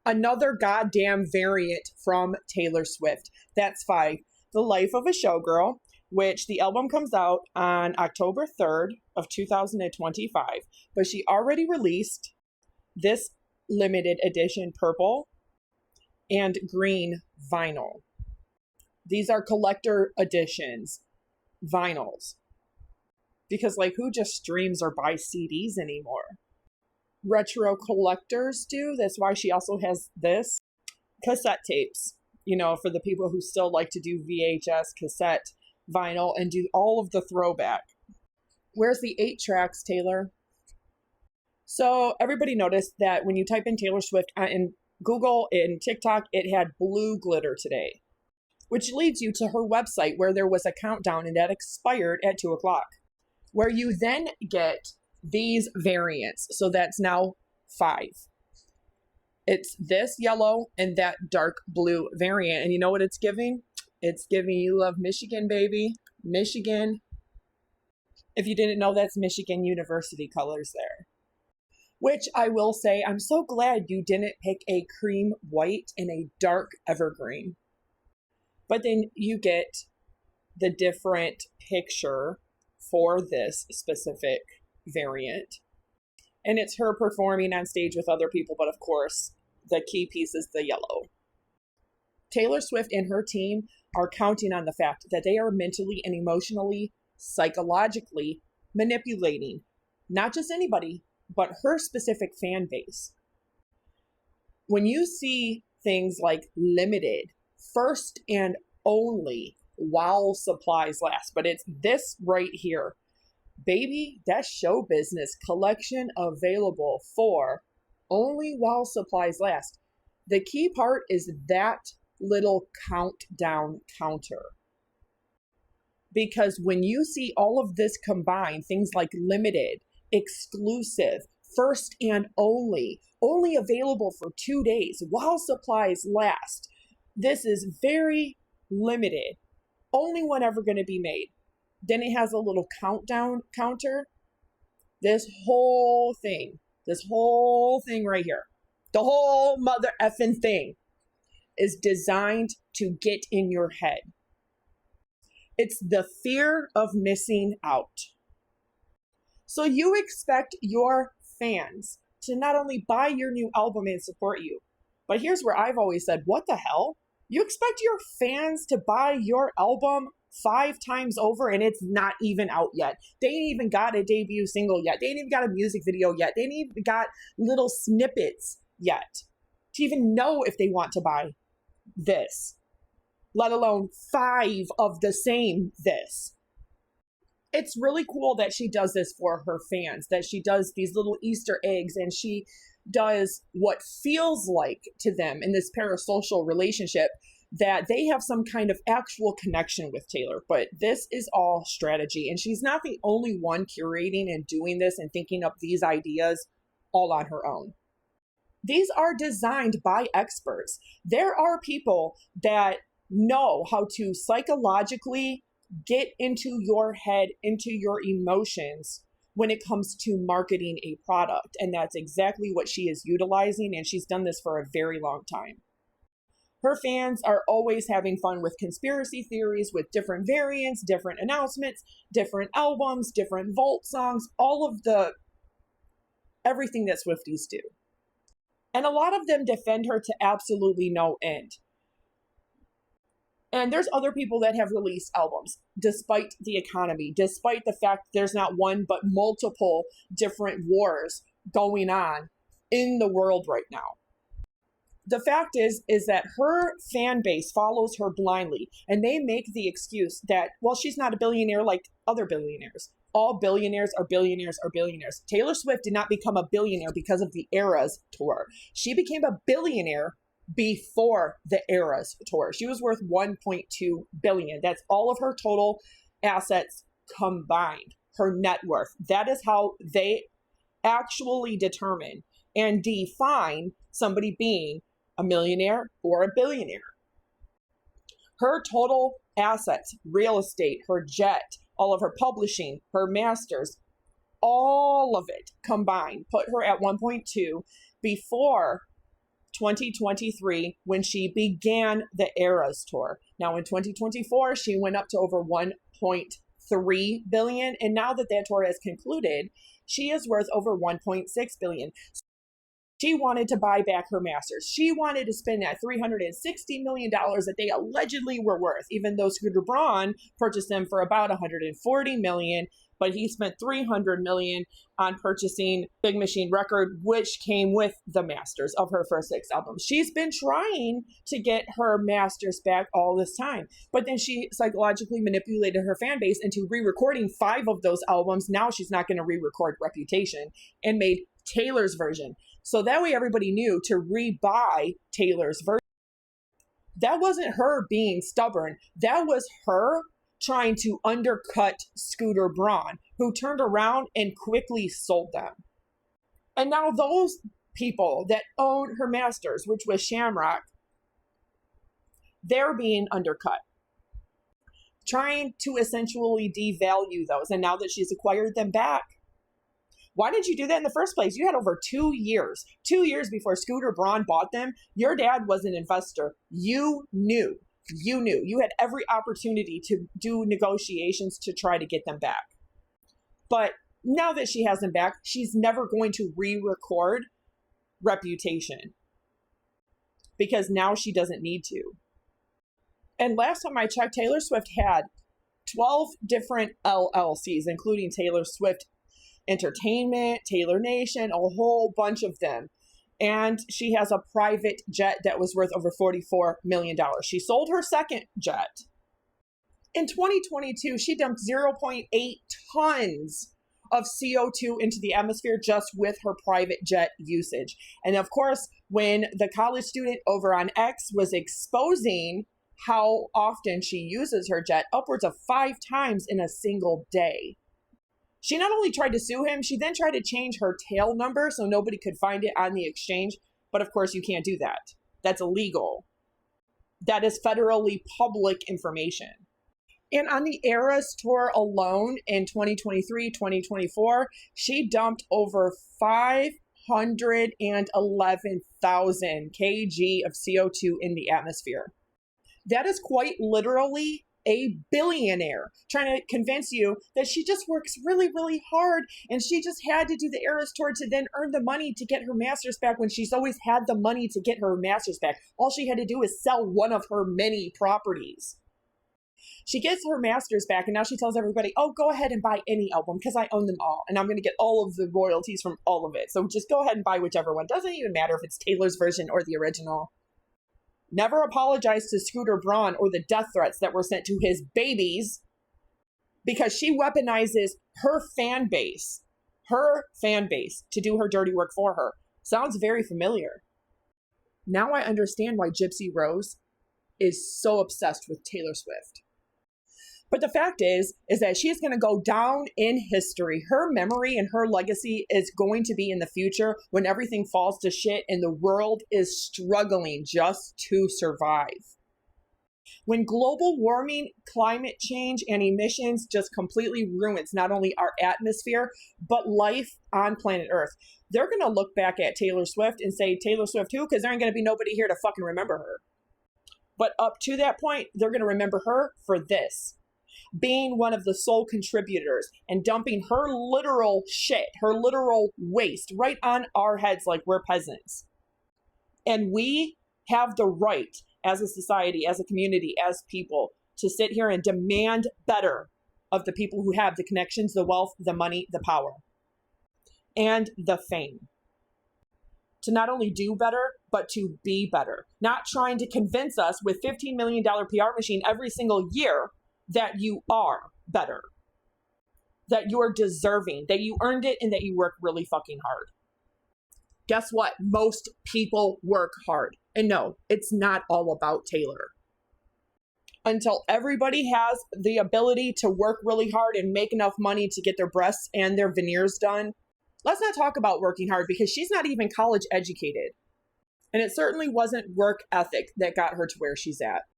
Another goddamn variant from Taylor Swift. That's 5. The Life of a Showgirl, which the album comes out on October 3rd of 2025. But she already released this limited edition purple and green vinyl. These are collector editions vinyls. Because, like, who just streams or buys CDs anymore? Retro collectors do. That's why she also has this. Cassette tapes, you know, for the people who still like to do VHS, cassette, vinyl, and do all of the throwback. Where's the 8 tracks, Taylor? So everybody noticed that when you type in Taylor Swift in Google and TikTok, it had blue glitter today, which leads you to her website where there was a countdown and that expired at 2 o'clock, where you then get these variants. So that's now 5. It's this yellow and that dark blue variant. And you know what it's giving? It's giving you love Michigan, baby. Michigan. If you didn't know, that's Michigan University colors there. Which I will say, I'm so glad you didn't pick a cream white and a dark evergreen. But then you get the different picture for this specific variant. And it's her performing on stage with other people, but of course, the key piece is the yellow. Taylor Swift and her team are counting on the fact that they are mentally and emotionally, psychologically manipulating not just anybody, but her specific fan base. When you see things like limited, first and only, while supplies last, but it's this right here. Baby, that's show business collection available for only while supplies last. The key part is that little countdown counter. Because when you see all of this combined, things like limited, exclusive, first and only available for 2 days while supplies last, this is very limited. Only one ever going to be made. Then it has a little countdown counter. This whole thing right here, the whole mother effing thing is designed to get in your head. It's the fear of missing out. So you expect your fans to not only buy your new album and support you, but here's where I've always said, what the hell? You expect your fans to buy your album 5 times over and it's not even out yet. They ain't even got a debut single yet. They ain't even got a music video yet. They ain't even got little snippets yet to even know if they want to buy this, let alone 5 of the same this. It's really cool that she does this for her fans, that she does these little Easter eggs and she does what feels like to them in this parasocial relationship that they have some kind of actual connection with Taylor. But this is all strategy. And she's not the only one curating and doing this and thinking up these ideas all on her own. These are designed by experts. There are people that know how to psychologically get into your head, into your emotions when it comes to marketing a product. And that's exactly what she is utilizing. And she's done this for a very long time. Her fans are always having fun with conspiracy theories, with different variants, different announcements, different albums, different vault songs, all of everything that Swifties do. And a lot of them defend her to absolutely no end. And there's other people that have released albums despite the economy, despite the fact there's not one but multiple different wars going on in the world right now. The fact is that her fan base follows her blindly, and they make the excuse that, well, she's not a billionaire like other billionaires. All billionaires are billionaires are billionaires. Taylor Swift did not become a billionaire because of the Eras tour. She became a billionaire before the Eras tour. She was worth $1.2 billion. That's all of her total assets combined, her net worth. That is how they actually determine and define somebody being a millionaire or a billionaire. Her total assets, real estate, her jet, all of her publishing, her masters, all of it combined put her at 1.2 before 2023 when she began the Eras tour. Now in 2024, she went up to over 1.3 billion. And now that that tour has concluded, she is worth over 1.6 billion. She wanted to buy back her masters. She wanted to spend that $360 million that they allegedly were worth, even though Scooter Braun purchased them for about $140 million, but he spent $300 million on purchasing Big Machine Record, which came with the masters of her first 6 albums. She's been trying to get her masters back all this time, but then she psychologically manipulated her fan base into re-recording 5 of those albums. Now she's not going to re-record Reputation, and made Taylor's version. So that way everybody knew to rebuy Taylor's version. That wasn't her being stubborn. That was her trying to undercut Scooter Braun, who turned around and quickly sold them. And now those people that own her masters, which was Shamrock, they're being undercut, trying to essentially devalue those. And now that she's acquired them back, why did you do that in the first place? You had over 2 years before Scooter Braun bought them. Your dad was an investor. You knew. You had every opportunity to do negotiations to try to get them back. But now that she has them back, she's never going to re-record Reputation, because now she doesn't need to. And last time I checked, Taylor Swift had 12 different LLCs, including Taylor Swift Entertainment, Taylor Nation, a whole bunch of them. And she has a private jet that was worth over $44 million. She sold her second jet. In 2022, she dumped 0.8 tons of CO2 into the atmosphere just with her private jet usage. And of course, when the college student over on X was exposing how often she uses her jet, upwards of 5 times in a single day, she not only tried to sue him, she then tried to change her tail number so nobody could find it on the exchange. But of course, you can't do that. That's illegal. That is federally public information. And on the Eras tour alone in 2023, 2024, she dumped over 511,000 kg of CO2 in the atmosphere. That is quite literally a billionaire trying to convince you that she just works really, really hard and she just had to do the Eras tour to then earn the money to get her masters back, when she's always had the money to get her masters back. All she had to do is sell one of her many properties. She gets her masters back and now she tells everybody, oh, go ahead and buy any album because I own them all and I'm going to get all of the royalties from all of it. So just go ahead and buy whichever one. Doesn't even matter if it's Taylor's version or the original. Never apologized to Scooter Braun or the death threats that were sent to his babies, because she weaponizes her fan base to do her dirty work for her. Sounds very familiar. Now I understand why Gypsy Rose is so obsessed with Taylor Swift. But the fact is that she is going to go down in history. Her memory and her legacy is going to be in the future when everything falls to shit and the world is struggling just to survive. When global warming, climate change, and emissions just completely ruins not only our atmosphere, but life on planet Earth, they're going to look back at Taylor Swift and say, Taylor Swift who? Because there ain't going to be nobody here to fucking remember her. But up to that point, they're going to remember her for this: being one of the sole contributors and dumping her literal shit, her literal waste right on our heads like we're peasants. And we have the right as a society, as a community, as people, to sit here and demand better of the people who have the connections, the wealth, the money, the power, and the fame. To not only do better, but to be better. Not trying to convince us with $15 million PR machine every single year that you are better, that you're deserving, that you earned it, and that you work really fucking hard. Guess what? Most people work hard. And no, it's not all about Taylor. Until everybody has the ability to work really hard and make enough money to get their breasts and their veneers done, let's not talk about working hard, because she's not even college educated. And it certainly wasn't work ethic that got her to where she's at.